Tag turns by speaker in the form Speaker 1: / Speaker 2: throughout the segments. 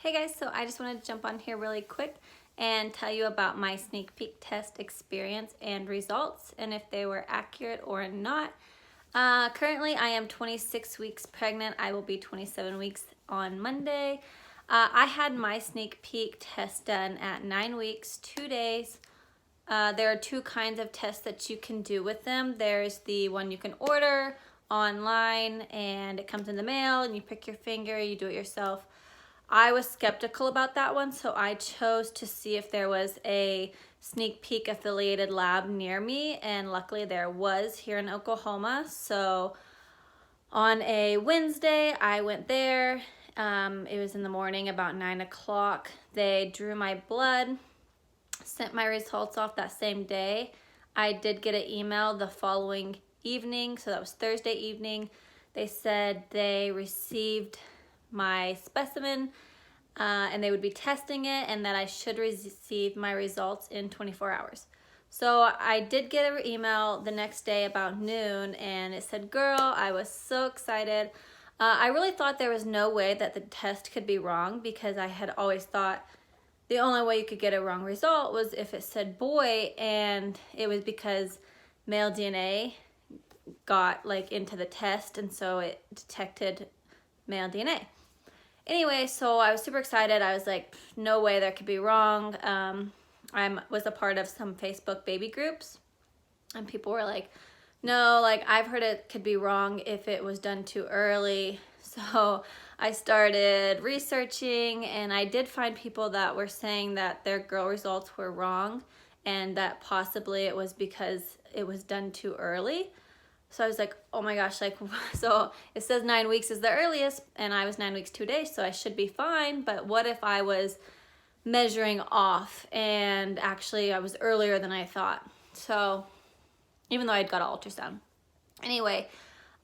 Speaker 1: Hey guys, so I just wanted to jump on here really quick and tell you about my sneak peek test experience and results and if they were accurate or not. Currently I am 26 weeks pregnant. I will be 27 weeks on Monday. I had my sneak peek test done at 9 weeks, 2 days. There are two kinds of tests that you can do with them. There's the one you can order online and it comes in the mail and you prick your finger, you do it yourself. I was skeptical about that one, so I chose to see if there was a Sneak Peek affiliated lab near me, and luckily there was here in Oklahoma. So on a Wednesday, I went there. It was in the morning, about 9 o'clock. They drew my blood, sent my results off that same day. I did get an email the following evening, so that was Thursday evening. They said they received my specimen and they would be testing it and that I should receive my results in 24 hours. So I did get an email the next day about noon and it said, girl, I was so excited. I really thought there was no way that the test could be wrong because I had always thought the only way you could get a wrong result was if it said boy, and it was because male DNA got into the test and so it detected male DNA. Anyway, so I was super excited. I was like, no way that could be wrong. I was a part of some Facebook baby groups and people were like, no, I've heard it could be wrong if it was done too early. So I started researching and I did find people that were saying that their girl results were wrong and that possibly it was because it was done too early. So I was like, oh my gosh, so it says 9 weeks is the earliest and I was 9 weeks, 2 days, so I should be fine. But what if I was measuring off and actually I was earlier than I thought? So even though I'd got an ultrasound. Anyway,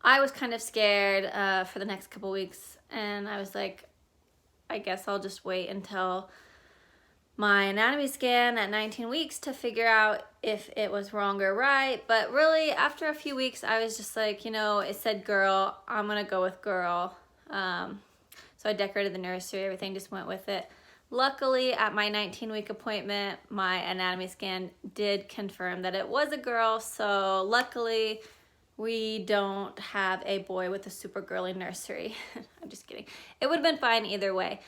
Speaker 1: I was kind of scared for the next couple weeks and I was like, I guess I'll just wait until my anatomy scan at 19 weeks to figure out if it was wrong or right. But really, after a few weeks, I was just like, it said girl, I'm gonna go with girl. So I decorated the nursery, everything just went with it. Luckily, at my 19-week appointment, my anatomy scan did confirm that it was a girl, so luckily, we don't have a boy with a super girly nursery. I'm just kidding. It would have been fine either way.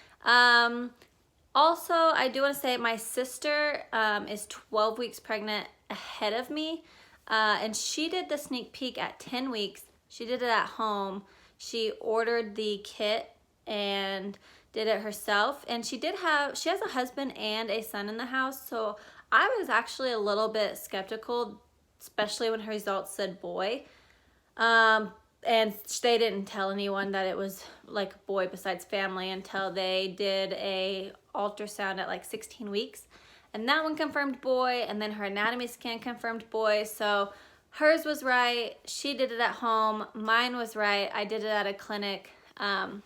Speaker 1: Also, I do want to say my sister is 12 weeks pregnant ahead of me, and she did the sneak peek at 10 weeks. She did it at home. She ordered the kit and did it herself, and she has a husband and a son in the house, so I was actually a little bit skeptical, especially when her results said boy. And they didn't tell anyone that it was boy besides family until they did a ultrasound at 16 weeks. And that one confirmed boy, and then her anatomy scan confirmed boy. So hers was right. She did it at home. Mine was right. I did it at a clinic. I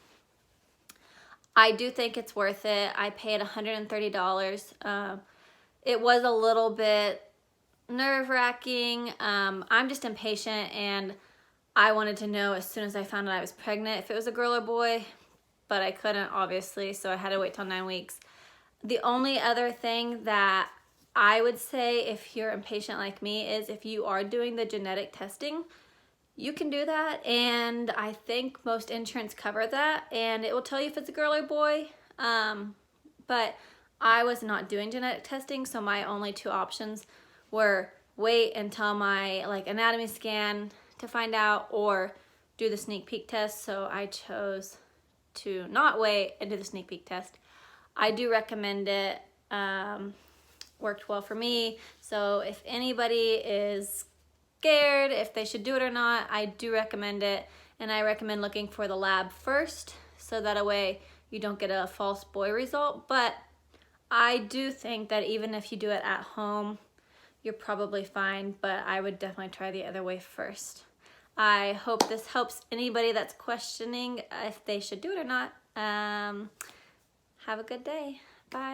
Speaker 1: do think it's worth it. I paid $130. It was a little bit nerve-wracking. I'm just impatient and I wanted to know as soon as I found out I was pregnant if it was a girl or boy, but I couldn't obviously, so I had to wait till 9 weeks. The only other thing that I would say if you're impatient like me is if you are doing the genetic testing, you can do that, and I think most insurance cover that, and it will tell you if it's a girl or boy, but I was not doing genetic testing, so my only two options were wait until my anatomy scan to find out or do the sneak peek test. So I chose to not wait and do the sneak peek test. I do recommend it. Worked well for me. So if anybody is scared if they should do it or not, I do recommend it. And I recommend looking for the lab first so that a way you don't get a false boy result. But I do think that even if you do it at home, you're probably fine, but I would definitely try the other way first. I hope this helps anybody that's questioning if they should do it or not. Have a good day. Bye.